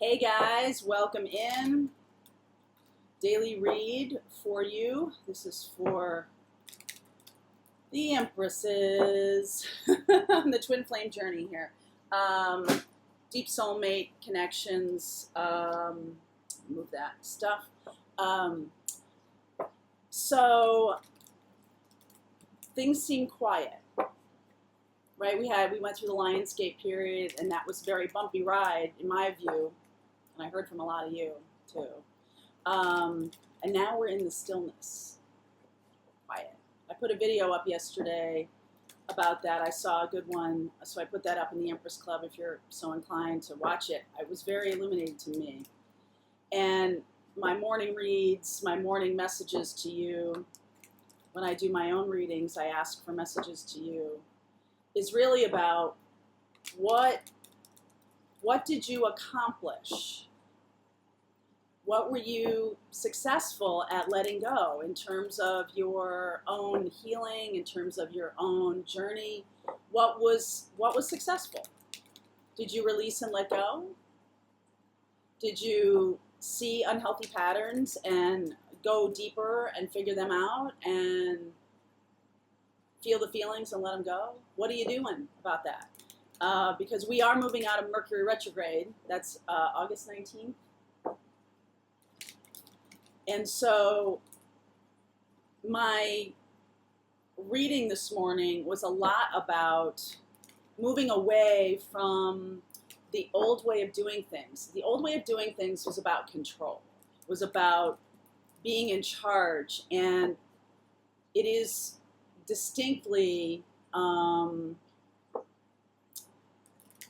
Hey guys, welcome in. Daily read for you. This is for the Empresses. The twin flame journey here. Deep soulmate connections. Move that stuff. So things seem quiet, right? We went through the Lionsgate period, and that was a very bumpy ride in my view. And I heard from a lot of you, too. And now we're in the stillness. Quiet. I put a video up yesterday about that. I saw a good one, so I put that up in the Empress Club if you're so inclined to watch it. It was very illuminating to me. And my morning reads, my morning messages to you, when I do my own readings, I ask for messages to you, is really about what did you accomplish? What were you successful at letting go in terms of your own healing, in terms of your own journey? What was successful? Did you release and let go? Did you see unhealthy patterns and go deeper and figure them out and feel the feelings and let them go? What are you doing about that? Because we are moving out of Mercury retrograde. That's August 19th. And so my reading this morning was a lot about moving away from the old way of doing things. The old way of doing things was about control, was about being in charge, and it is distinctly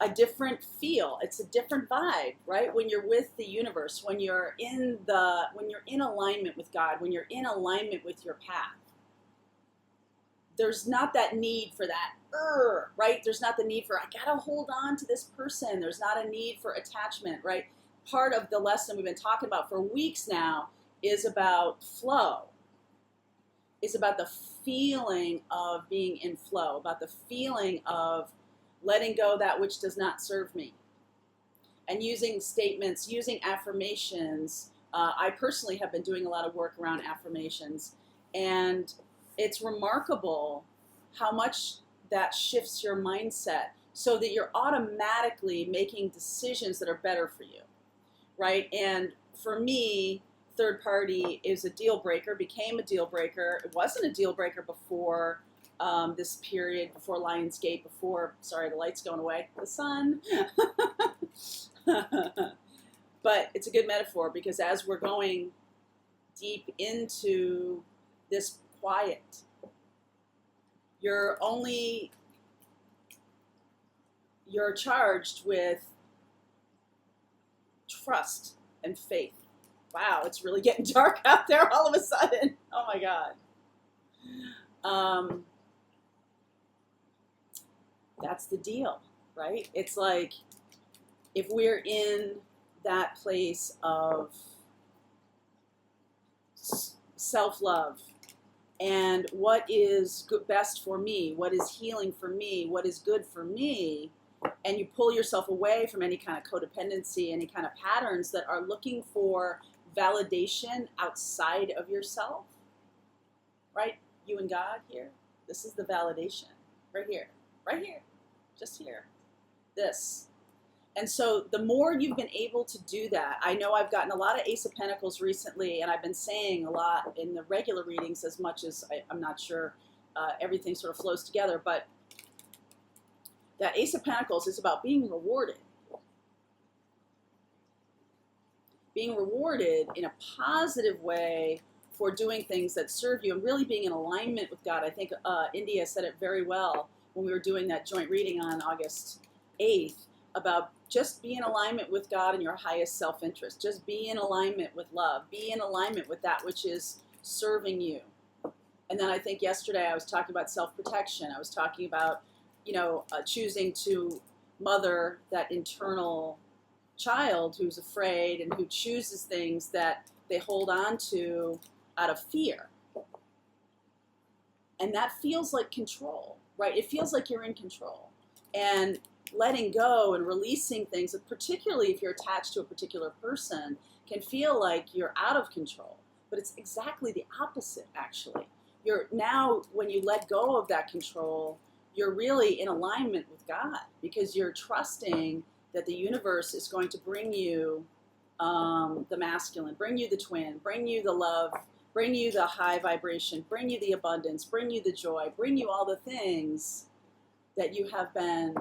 a different feel. It's a different vibe, right? When you're with the universe, when you're in alignment with God, when you're in alignment with your path, there's not that need for that, right? There's not the need for, I gotta hold on to this person. There's not a need for attachment, right? Part of the lesson we've been talking about for weeks now is about flow. It's about the feeling of being in flow, about the feeling of letting go that which does not serve me, and using statements, using affirmations. I personally have been doing a lot of work around affirmations, and it's remarkable how much that shifts your mindset so that you're automatically making decisions that are better for you, right? And for me, third party is a deal breaker, became a deal breaker. It wasn't a deal breaker before this period, before Lionsgate, sorry, the light's going away, the sun. But it's a good metaphor, because as we're going deep into this quiet, you're charged with trust and faith. Wow, it's really getting dark out there all of a sudden. Oh my God. That's the deal, right? It's like, if we're in that place of self-love, and what is best for me, what is healing for me, what is good for me, and you pull yourself away from any kind of codependency, any kind of patterns that are looking for validation outside of yourself, right? You and God here, this is the validation, right here, just here, this. And so the more you've been able to do that, I know I've gotten a lot of Ace of Pentacles recently, and I've been saying a lot in the regular readings, as much as I'm not sure everything sort of flows together, but that Ace of Pentacles is about being rewarded. Being rewarded in a positive way for doing things that serve you and really being in alignment with God. I think India said it very well when we were doing that joint reading on August 8th, about just be in alignment with God and your highest self-interest. Just be in alignment with love. Be in alignment with that which is serving you. And then I think yesterday I was talking about self-protection. I was talking about, choosing to mother that internal child who's afraid and who chooses things that they hold on to out of fear. And that feels like control, right? It feels like you're in control. And letting go and releasing things, particularly if you're attached to a particular person, can feel like you're out of control. But it's exactly the opposite, actually. You're now, when you let go of that control, you're really in alignment with God, because you're trusting that the universe is going to bring you the masculine, bring you the twin, bring you the love, bring you the high vibration, bring you the abundance, bring you the joy, bring you all the things that you have been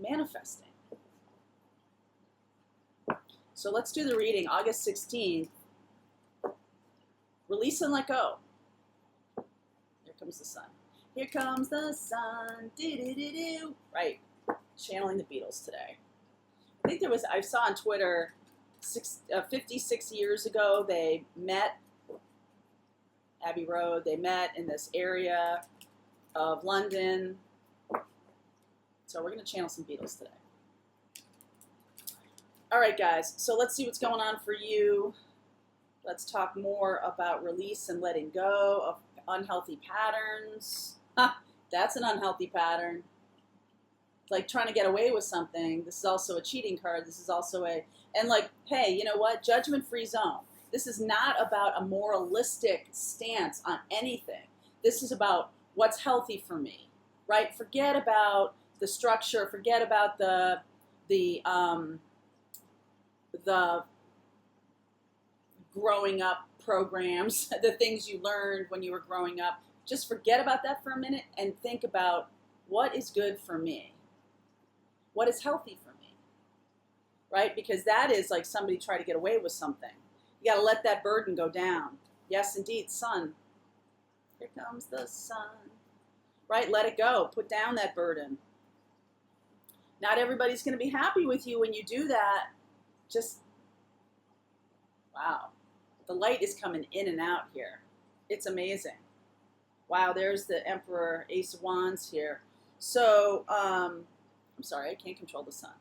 manifesting. So let's do the reading, August 16th. Release and let go. Here comes the sun. Here comes the sun. Do-do-do-do. Right. Channeling the Beatles today. I think I saw on Twitter 56 years ago, they met, Abbey Road, they met in this area of London. So we're going to channel some Beatles today. All right, guys, so let's see what's going on for you. Let's talk more about release and letting go of unhealthy patterns. That's an unhealthy pattern. Like trying to get away with something. This is also a cheating card. This is also and like, hey, you know what? Judgment-free zone. This is not about a moralistic stance on anything. This is about what's healthy for me, right? Forget about the structure. Forget about the growing up programs, the things you learned when you were growing up. Just forget about that for a minute and think about what is good for me. What is healthy for me, right? Because that is like somebody trying to get away with something. You got to let that burden go down. Yes, indeed, sun. Here comes the sun, right? Let it go. Put down that burden. Not everybody's going to be happy with you when you do that. Just, wow. The light is coming in and out here. It's amazing. Wow, there's the Emperor, Ace of Wands here. So, I'm sorry, I can't control the sun.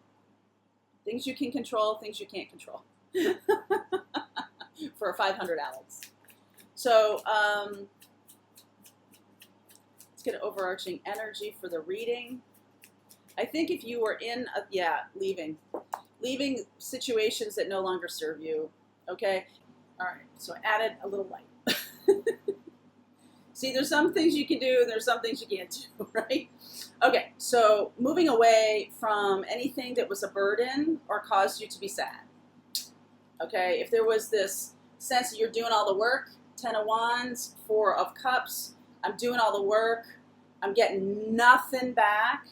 Things you can control, things you can't control. For 500 Alex. So, let's get an overarching energy for the reading. I think if you were in, leaving situations that no longer serve you, okay? All right, so I added a little light. See, there's some things you can do, and there's some things you can't do, right? Okay, so moving away from anything that was a burden or caused you to be sad. Okay, if there was this sense that you're doing all the work, 10 of Wands, 4 of Cups, I'm doing all the work, I'm getting nothing back.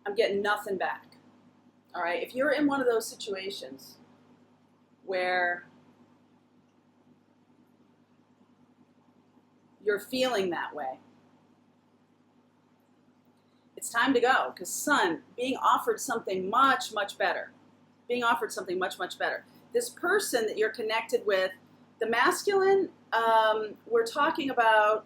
I'm getting nothing back. All right, if you're in one of those situations where you're feeling that way, it's time to go, because sun, being offered something much, much better. Being offered something much, much better. This person that you're connected with, the masculine, we're talking about,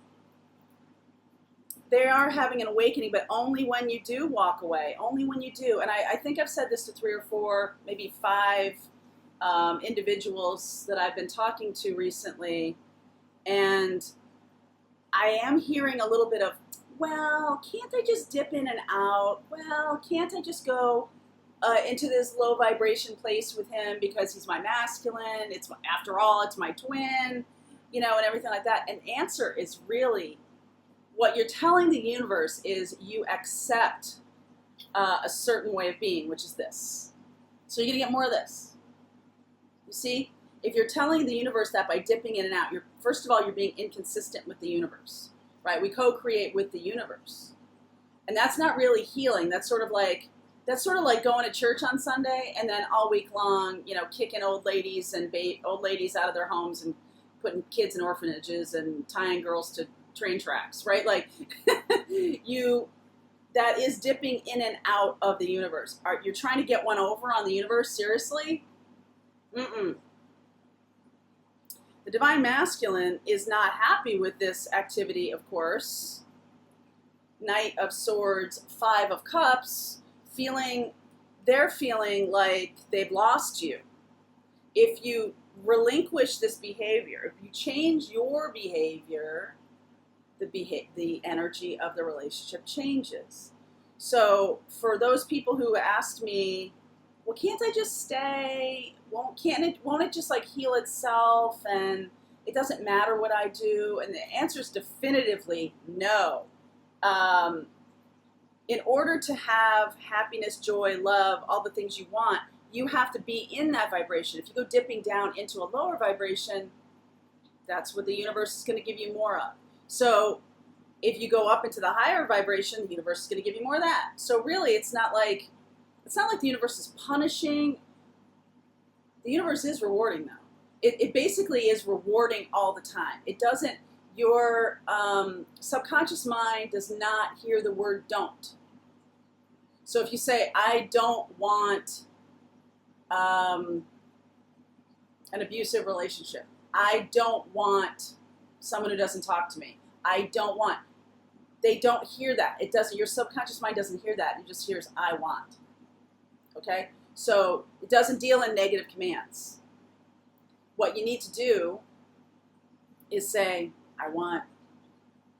they are having an awakening, but only when you do walk away, only when you do. And I think I've said this to 3 or 4, maybe 5 individuals that I've been talking to recently, and I am hearing a little bit of, well, can't I just dip in and out? Well, can't I just go into this low vibration place with him because he's my masculine? It's, after all, it's my twin, you know, and everything like that. And answer is really, what you're telling the universe is you accept a certain way of being, which is this. So you're going to get more of this. You see? If you're telling the universe that by dipping in and out, first of all, you're being inconsistent with the universe, right? We co-create with the universe. And that's not really healing. That's sort of like going to church on Sunday and then all week long, you know, kicking old ladies and old ladies out of their homes and putting kids in orphanages and tying girls to train tracks, right? Like that is dipping in and out of the universe. You're trying to get one over on the universe? Seriously? Mm-mm. The Divine Masculine is not happy with this activity, of course. Knight of Swords, 5 of Cups, they're feeling like they've lost you. If you relinquish this behavior, if you change your behavior, the energy of the relationship changes. So for those people who asked me, well, can't I just stay? Won't it just like heal itself and it doesn't matter what I do? And the answer is definitively no. In order to have happiness, joy, love, all the things you want, you have to be in that vibration. If you go dipping down into a lower vibration, that's what the universe is going to give you more of. So if you go up into the higher vibration, the universe is going to give you more of that. So really, it's not like the universe is punishing. The universe is rewarding, though. It basically is rewarding all the time. It doesn't. Your subconscious mind does not hear the word don't. So if you say, I don't want an abusive relationship. I don't want someone who doesn't talk to me. They don't hear that. It doesn't. Your subconscious mind doesn't hear that. It just hears, I want. Okay? So it doesn't deal in negative commands. What you need to do is say, I want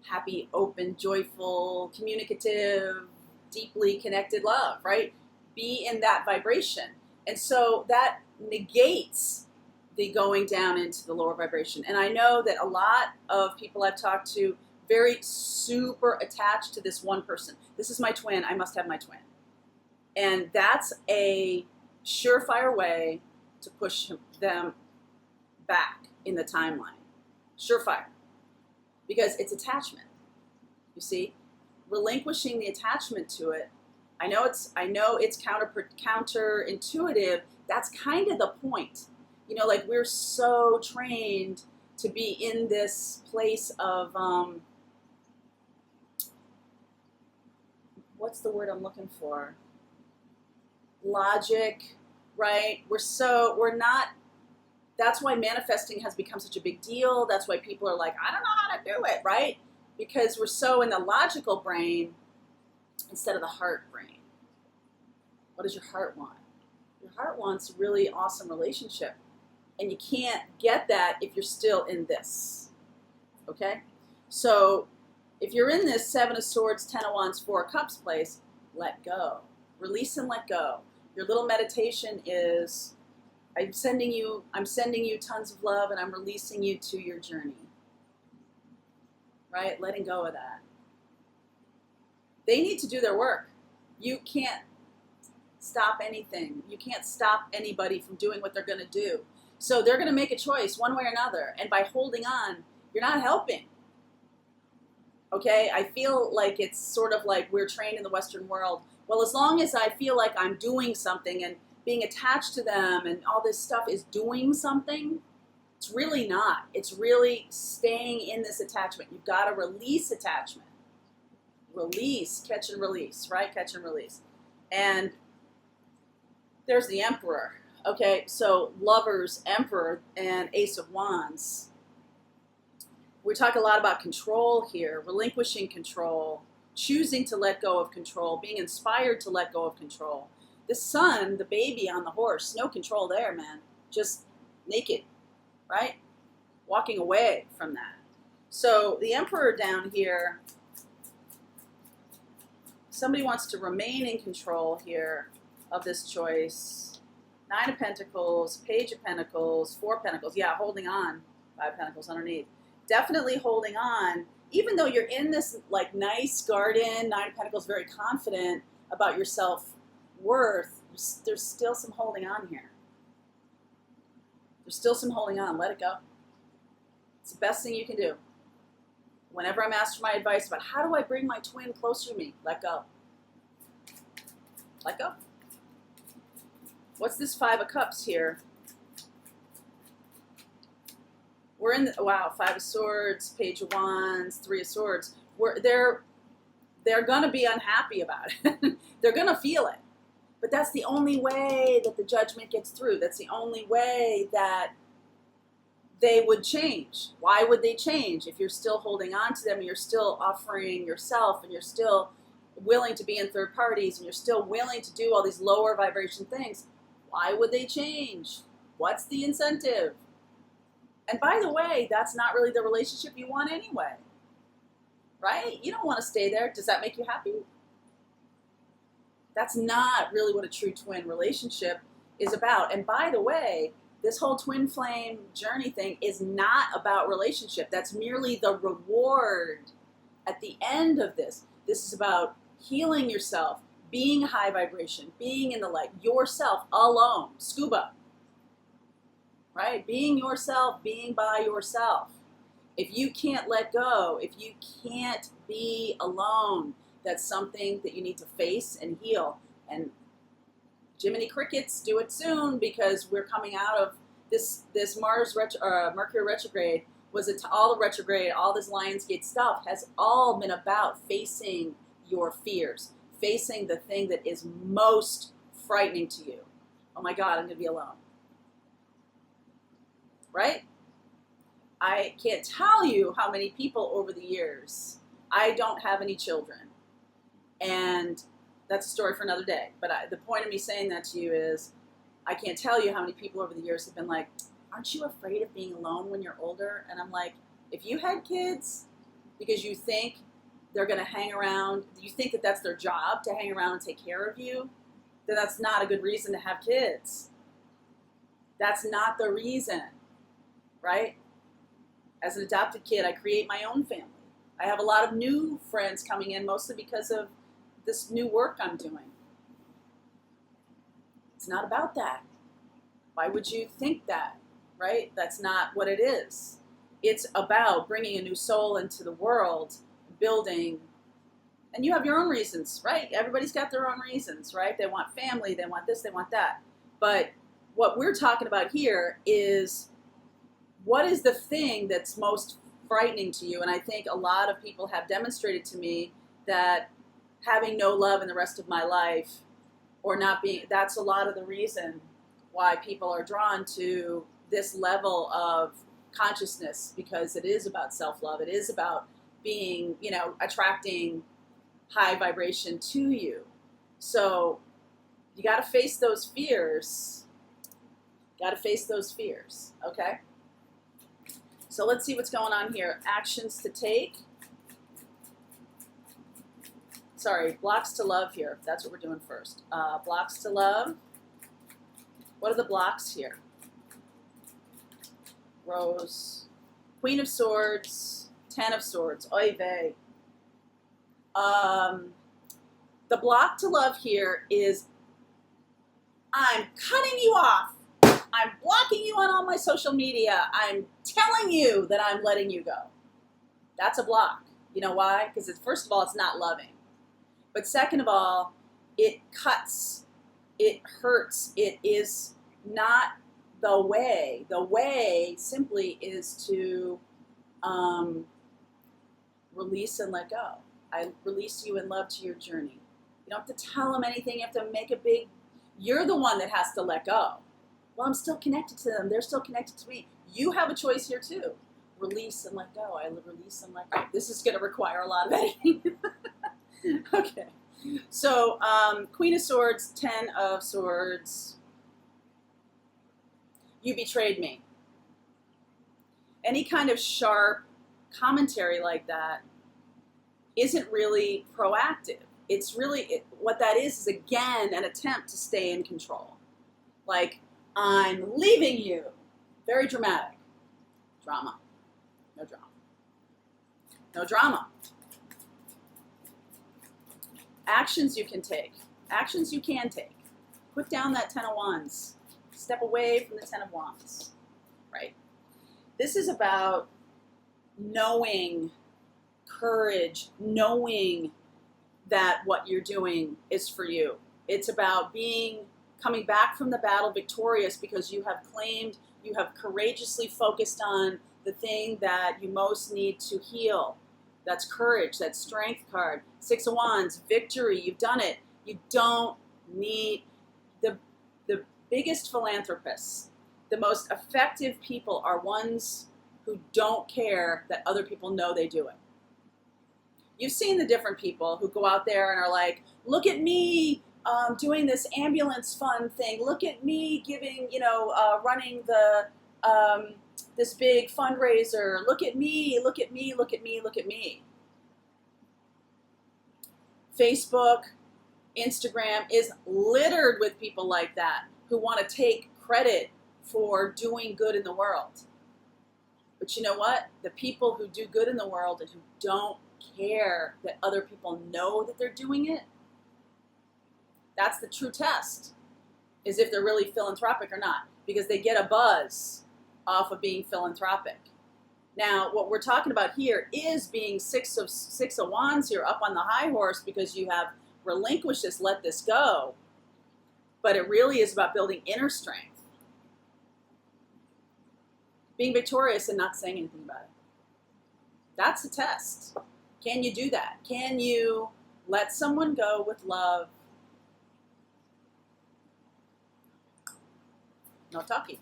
happy, open, joyful, communicative, deeply connected love, right? Be in that vibration. And so that negates the going down into the lower vibration. And I know that a lot of people I've talked to very super attached to this one person. This is my twin. I must have my twin. And that's a surefire way to push them back in the timeline. Surefire. Because it's attachment. You see? Relinquishing the attachment to it. I know it's counterintuitive. That's kind of the point. You know, like we're so trained to be in this place of what's the word I'm looking for? Logic, right? We're not. That's why manifesting has become such a big deal. That's why people are like, I don't know how to do it, right? Because we're so in the logical brain instead of the heart brain. What does your heart want? Your heart wants a really awesome relationship. And you can't get that if you're still in this. Okay? So if you're in this 7 of Swords, 10 of Wands, 4 of Cups place, let go. Release and let go. Your little meditation is, I'm sending you tons of love and I'm releasing you to your journey. Right? Letting go of that. They need to do their work. You can't stop anything. You can't stop anybody from doing what they're going to do. So they're going to make a choice one way or another. And by holding on, you're not helping. Okay? I feel like it's sort of like we're trained in the Western world. Well, as long as I feel like I'm doing something and being attached to them and all this stuff is doing something, it's really not. It's really staying in this attachment. You've got to release attachment. Release, catch and release, right? Catch and release. And there's the Emperor. Okay, so Lovers, Emperor, and Ace of Wands. We talk a lot about control here, relinquishing control, choosing to let go of control, being inspired to let go of control. The Sun, the baby on the horse, no control there, man. Just naked, right? Walking away from that. So the Emperor down here, somebody wants to remain in control here of this choice. 9 of Pentacles, Page of Pentacles, 4 of Pentacles. Yeah, holding on. 5 of Pentacles underneath. Definitely holding on. Even though you're in this like nice garden, 9 of Pentacles, very confident about your self-worth, there's still some holding on here. There's still some holding on. Let it go. It's the best thing you can do. Whenever I'm asked for my advice about how do I bring my twin closer to me, let go. Let go. What's this 5 of Cups here? We're in the, wow, 5 of Swords, Page of Wands, 3 of Swords. They're going to be unhappy about it. They're going to feel it. But that's the only way that the judgment gets through. That's the only way that they would change. Why would they change? If you're still holding on to them and you're still offering yourself and you're still willing to be in third parties and you're still willing to do all these lower vibration things, why would they change? What's the incentive? And by the way, that's not really the relationship you want anyway. right? You don't want to stay there. Does that make you happy? That's not really what a true twin relationship is about. And by the way, this whole twin flame journey thing is not about relationship. That's merely the reward at the end of this. This is about healing yourself, being high vibration, being in the light, yourself alone, scuba, right? Being yourself, being by yourself. If you can't let go, if you can't be alone, that's something that you need to face and heal. And Jiminy Crickets, do it soon, because we're coming out of this Mercury retrograde. All the retrograde, all this Lionsgate stuff has all been about facing your fears, facing the thing that is most frightening to you. Oh my God, I'm going to be alone. Right? I can't tell you how many people over the years, I don't have any children. And that's a story for another day. But the point of me saying that to you is, I can't tell you how many people over the years have been like, aren't you afraid of being alone when you're older? And I'm like, if you had kids because you think they're going to hang around, you think that that's their job to hang around and take care of you, then that's not a good reason to have kids. That's not the reason, right? As an adopted kid, I create my own family. I have a lot of new friends coming in, mostly because of this new work I'm doing. It's not about that. Why would you think that, right? That's not what it is. It's about bringing a new soul into the world, building, and you have your own reasons, right? Everybody's got their own reasons, right? They want family, they want this, they want that. But what we're talking about here is, what is the thing that's most frightening to you? And I think a lot of people have demonstrated to me that having no love in the rest of my life, or not being, that's a lot of the reason why people are drawn to this level of consciousness, because it is about self-love. It is about being, attracting high vibration to you. So you got to face those fears. Got to face those fears, okay? So let's see what's going on here. Actions to take. Sorry, blocks to love here. That's what we're doing first. Blocks to love. What are the blocks here? Rose. Queen of Swords. Ten of Swords. Oy vey. The block to love here is, I'm cutting you off. I'm blocking you on all my social media. I'm telling you that I'm letting you go. That's a block. You know why? Because first of all, it's not loving. But second of all, it cuts, it hurts, it is not the way. The way simply is to release and let go. I release you in love to your journey. You don't have to tell them anything. You have to make a big, you're the one that has to let go. Well, I'm still connected to them. They're still connected to me. You have a choice here too. Release and let go. I release and let go. This is going to require a lot of editing. Okay. So, Queen of Swords, Ten of Swords. You betrayed me. Any kind of sharp commentary like that isn't really proactive. It's really, what that is again, an attempt to stay in control. Like, I'm leaving you. Very dramatic. Drama. No drama. No drama. Actions you can take. Actions you can take. Put down that Ten of Wands. Step away from the Ten of Wands. Right? This is about knowing courage, knowing that what you're doing is for you. It's about coming back from the battle victorious, because you have claimed, you have courageously focused on the thing that you most need to heal. That's courage, that's strength card. Six of Wands, victory, you've done it. You don't need, the biggest philanthropists, the most effective people are ones who don't care that other people know they do it. You've seen the different people who go out there and are like, look at me doing this ambulance fund thing. Look at me giving, running this big fundraiser. Look at me, look at me, look at me, look at me. Facebook, Instagram is littered with people like that who want to take credit for doing good in the world. But you know what? The people who do good in the world and who don't care that other people know that they're doing it, that's the true test, is if they're really philanthropic or not, because they get a buzz off of being philanthropic. Now, what we're talking about here is being six of wands here, up on the high horse, because you have relinquished this, let this go. But it really is about building inner strength. Being victorious and not saying anything about it. That's the test. Can you do that? Can you let someone go with love? No talking.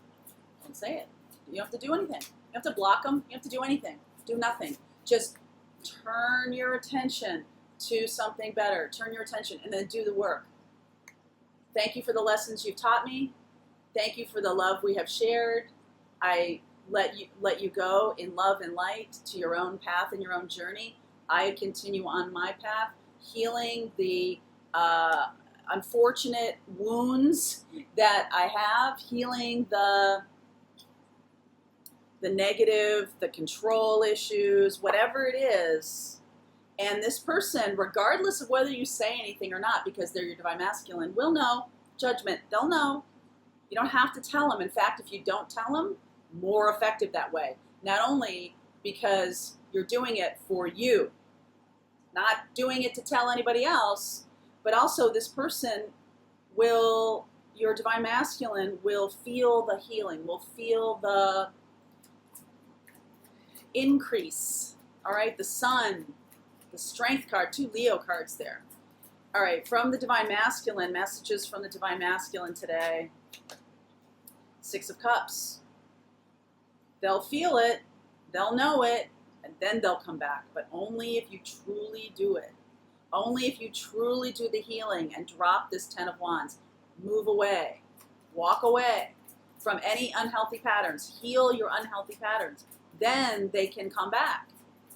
Don't say it. You don't have to do anything. You don't have to block them. You don't have to do anything. Do nothing. Just turn your attention to something better. Turn your attention and then do the work. Thank you for the lessons you've taught me. Thank you for the love we have shared. I let you go in love and light to your own path and your own journey. I continue on my path, healing the unfortunate wounds that I have, healing the negative, the control issues, whatever it is. And this person, regardless of whether you say anything or not, because they're your divine masculine, will know. Judgment, they'll know. You don't have to tell them. In fact, if you don't tell them, more effective that way. Not only because you're doing it for you, not doing it to tell anybody else, but also this person will, your divine masculine, will feel the healing, will feel the increase. All right, the sun, the strength card, 2 Leo cards there. All right, from the divine masculine, messages from the divine masculine today. 6 of Cups. They'll feel it, they'll know it, and then they'll come back. But only if you truly do it. Only if you truly do the healing and drop this 10 of Wands. Move away. Walk away from any unhealthy patterns. Heal your unhealthy patterns. Then they can come back.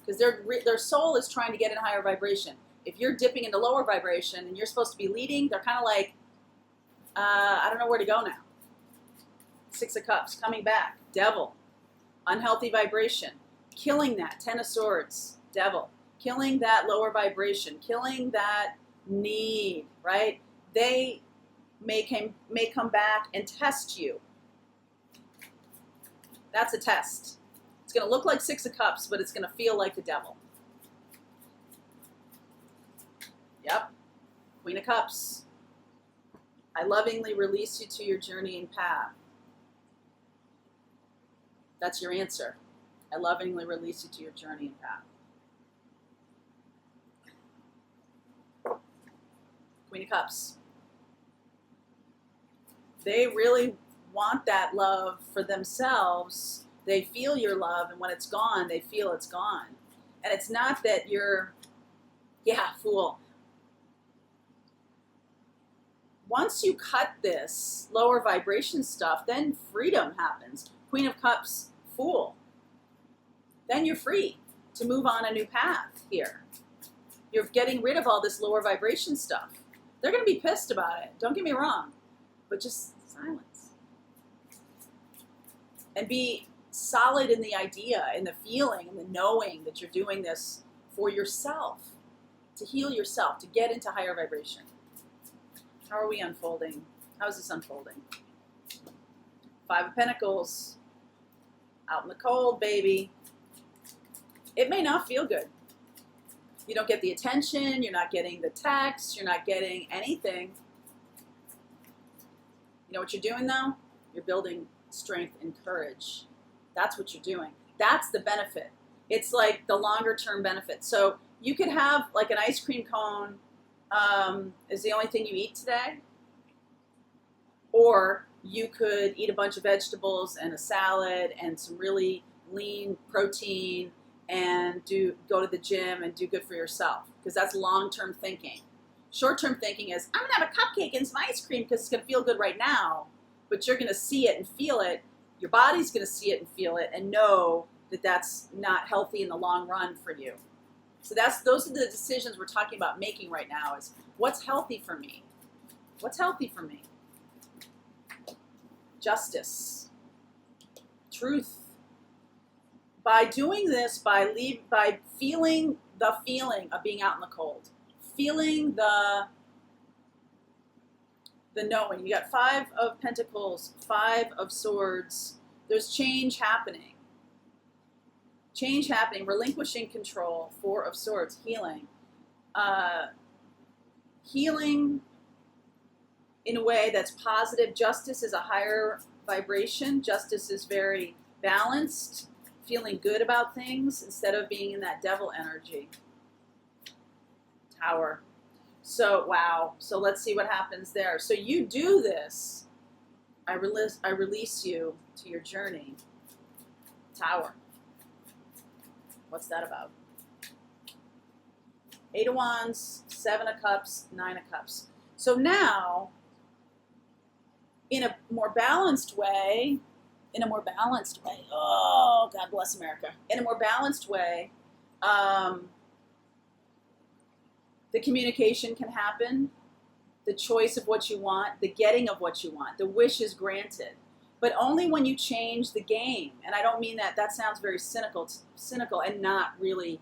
Because their soul is trying to get in higher vibration. If you're dipping into lower vibration and you're supposed to be leading, they're kind of like, I don't know where to go now. 6 of Cups, coming back. Devil. Unhealthy vibration. Killing that. 10 of Swords. Devil. Killing that lower vibration. Killing that need, right? They may come back and test you. That's a test. It's going to look like 6 of Cups, but it's going to feel like the devil. Yep. Queen of Cups. I lovingly release you to your journey and path. That's your answer. I lovingly release you to your journey and path. Queen of Cups. They really want that love for themselves. They feel your love, and when it's gone, they feel it's gone. And it's not that you're, fool. Once you cut this lower vibration stuff, then freedom happens. Queen of Cups, Fool. Then you're free to move on a new path here. You're getting rid of all this lower vibration stuff. They're going to be pissed about it. Don't get me wrong. But just silence. And be solid in the idea, in the feeling, in the knowing that you're doing this for yourself. To heal yourself, to get into higher vibration. How are we unfolding? How is this unfolding? 5 of Pentacles. Out in the cold, baby. It may not feel good. You don't get the attention, you're not getting the text, you're not getting anything. You know what you're doing though? You're building strength and courage. That's what you're doing. That's the benefit. It's like the longer term benefit. So you could have like an ice cream cone is the only thing you eat today. Or you could eat a bunch of vegetables and a salad and some really lean protein and go to the gym and do good for yourself. Because that's long-term thinking. Short-term thinking is, I'm going to have a cupcake and some ice cream because it's going to feel good right now. But you're going to see it and feel it. Your body's going to see it and feel it and know that that's not healthy in the long run for you. So those are the decisions we're talking about making right now, is what's healthy for me? What's healthy for me? Justice. Truth. By doing this, by feeling the feeling of being out in the cold, feeling the knowing. You got 5 of Pentacles, 5 of Swords. There's change happening. Change happening. Relinquishing control. 4 of Swords. Healing. Healing in a way that's positive. Justice is a higher vibration. Justice is very balanced. Feeling good about things instead of being in that devil energy. Tower. So, wow. So let's see what happens there. So you do this. I release you to your journey. Tower. What's that about? 8 of Wands, 7 of Cups, 9 of Cups. So now, in a more balanced way, oh, God bless America. In a more balanced way, the communication can happen, the choice of what you want, the getting of what you want, the wish is granted. But only when you change the game. And I don't mean that sounds very cynical and not really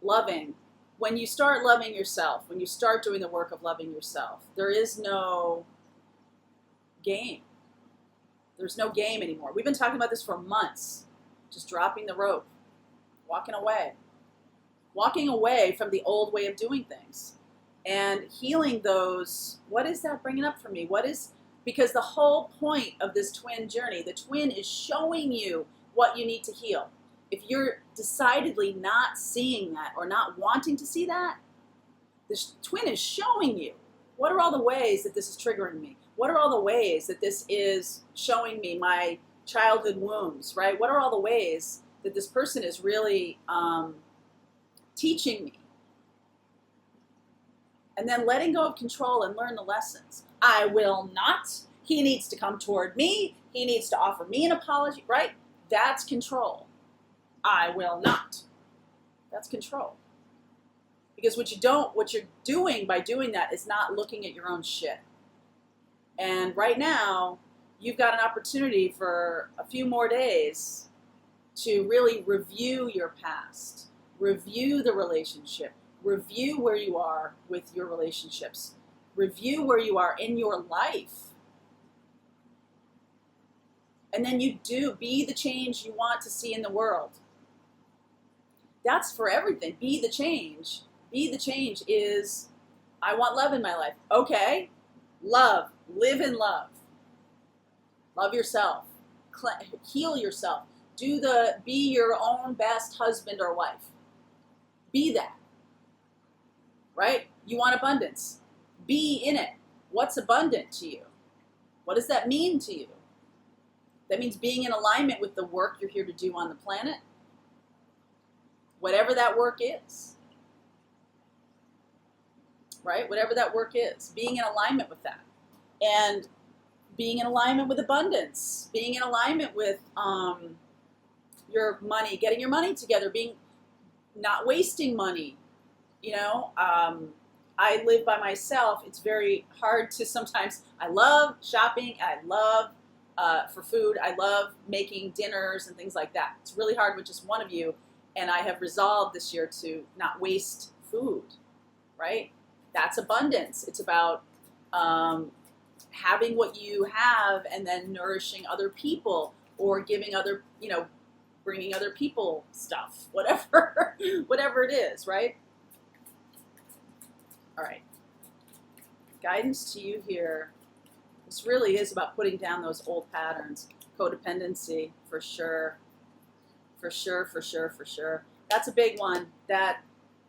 loving. When you start loving yourself, when you start doing the work of loving yourself, there is no game. There's no game anymore. We've been talking about this for months. Just dropping the rope, walking away from the old way of doing things and healing those. What is that bringing up for me? Because the whole point of this twin journey, the twin is showing you what you need to heal. If you're decidedly not seeing that or not wanting to see that, this twin is showing you, what are all the ways that this is triggering me? What are all the ways that this is showing me my childhood wounds, right? What are all the ways that this person is really teaching me? And then letting go of control and learn the lessons. I will not. He needs to come toward me. He needs to offer me an apology, right? That's control. I will not. That's control. Because what you're doing by doing that is not looking at your own shit. And right now, you've got an opportunity for a few more days to really review your past, review the relationship, review where you are with your relationships, review where you are in your life. And then you be the change you want to see in the world. That's for everything. Be the change. Be the change is, I want love in my life. Okay, love. Live in love. Love yourself. Heal yourself. Be your own best husband or wife. Be that. Right? You want abundance. Be in it. What's abundant to you? What does that mean to you? That means being in alignment with the work you're here to do on the planet. Whatever that work is. Right? Whatever that work is. Being in alignment with that. And being in alignment with abundance. Being in alignment with your money. Getting your money together. Not wasting money. You know, I live by myself. It's very hard to sometimes. I love shopping. I love for food. I love making dinners and things like that. It's really hard with just one of you. And I have resolved this year to not waste food, right? That's abundance. It's about having what you have and then nourishing other people or giving other, bringing other people stuff, whatever, whatever it is, right? All right. Guidance to you here. This really is about putting down those old patterns. Codependency, for sure. For sure, for sure, for sure. That's a big one.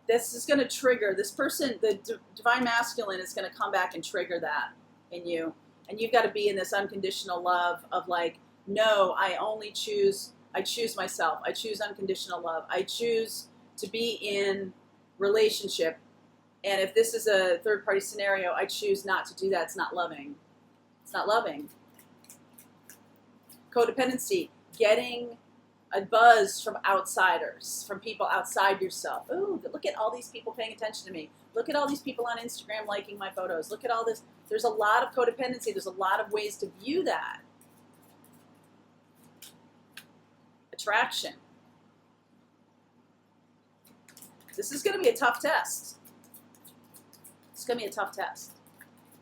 This is going to trigger, this person, the divine masculine is going to come back and trigger that in you. And you've got to be in this unconditional love of like, no, I choose myself. I choose unconditional love. I choose to be in relationship. And if this is a third party scenario, I choose not to do that. It's not loving. It's not loving. Codependency, getting A buzz from outsiders, from people outside yourself. Ooh, look at all these people paying attention to me. Look at all these people on Instagram liking my photos. Look at all this. There's a lot of codependency. There's a lot of ways to view that. Attraction. This is going to be a tough test. It's going to be a tough test.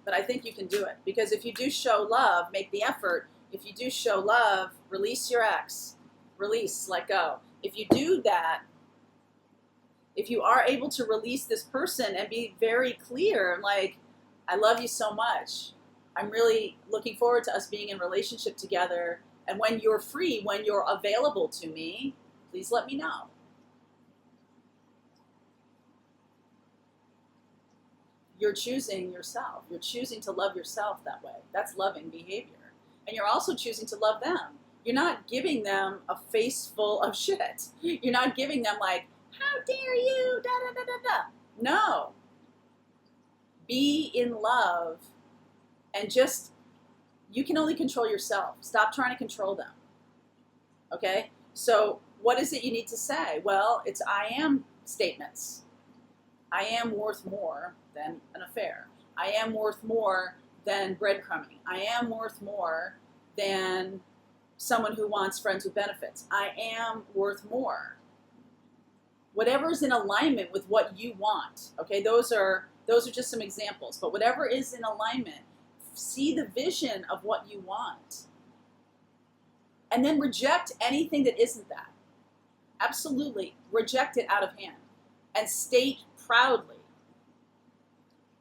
But I think you can do it. Because if you do show love, make the effort. If you do show love, release your ex. Release, let go. If you do that, if you are able to release this person and be very clear, like, I love you so much. I'm really looking forward to us being in relationship together. And when you're free, when you're available to me, please let me know. You're choosing yourself. You're choosing to love yourself that way. That's loving behavior. And you're also choosing to love them. You're not giving them a face full of shit. You're not giving them like, how dare you, da da da da da. No. Be in love and just, you can only control yourself. Stop trying to control them. Okay? So what is it you need to say? Well, it's I am statements. I am worth more than an affair. I am worth more than breadcrumbing. I am worth more than someone who wants friends with benefits. I am worth more. Whatever is in alignment with what you want. Okay, those are just some examples. But whatever is in alignment, see the vision of what you want. And then reject anything that isn't that. Absolutely reject it out of hand. And state proudly,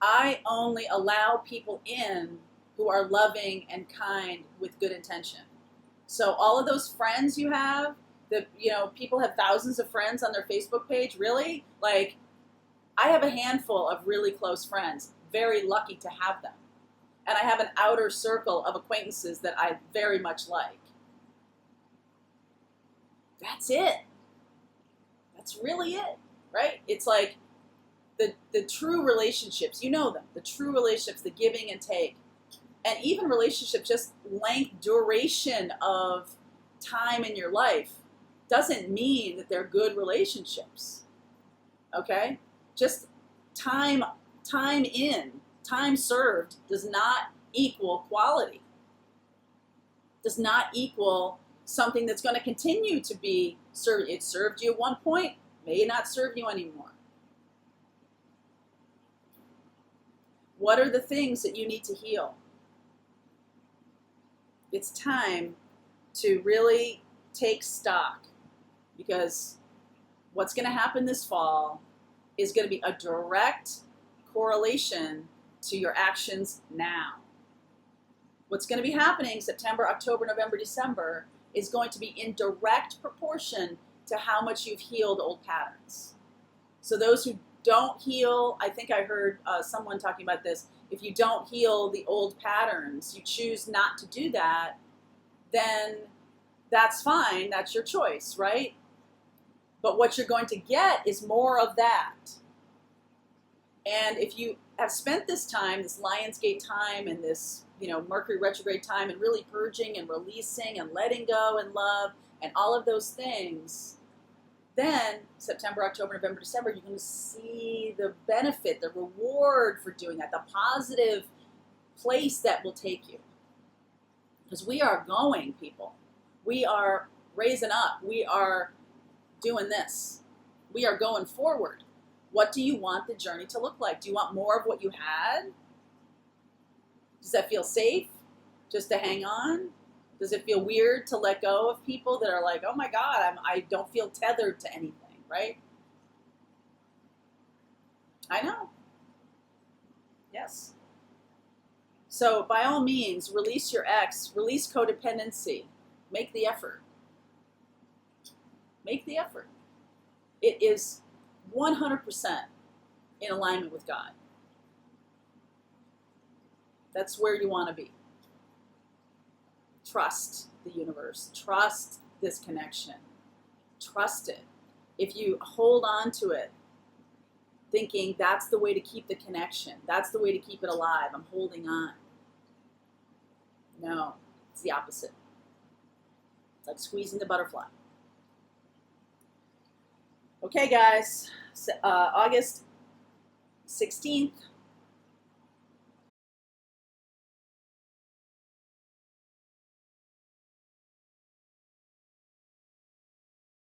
I only allow people in who are loving and kind with good intention. So all of those friends you have, people have thousands of friends on their Facebook page, really? Like, I have a handful of really close friends, very lucky to have them. And I have an outer circle of acquaintances that I very much like. That's it. That's really it, right? It's like the true relationships, you know them, the true relationships, the giving and take. And even relationships, just length, duration of time in your life doesn't mean that they're good relationships. Okay? Just time served does not equal quality. Does not equal something that's going to continue to be served. It served you at one point, may not serve you anymore. What are the things that you need to heal? It's time to really take stock, because what's going to happen this fall is going to be a direct correlation to your actions now. What's going to be happening September, October, November, December is going to be in direct proportion to how much you've healed old patterns. So those who don't heal, I think I heard someone talking about this, if you don't heal the old patterns, you choose not to do that, then that's fine, that's your choice, right? But what you're going to get is more of that. And if you have spent this time, this Lionsgate time and this, Mercury retrograde time, and really purging and releasing and letting go and love and all of those things, then September, October, November, December, you're going to see the benefit, the reward for doing that, the positive place that will take you. Because we are going, people. We are raising up. We are doing this. We are going forward. What do you want the journey to look like? Do you want more of what you had? Does that feel safe just to hang on? Does it feel weird to let go of people that are like, oh my God, I don't feel tethered to anything, right? I know. Yes. So by all means, release your ex, release codependency. Make the effort. Make the effort. It is 100% in alignment with God. That's where you want to be. Trust the universe. Trust this connection. Trust it. If you hold on to it, thinking that's the way to keep the connection, that's the way to keep it alive, I'm holding on. No, it's the opposite. It's like squeezing the butterfly. Okay, guys, August 16th,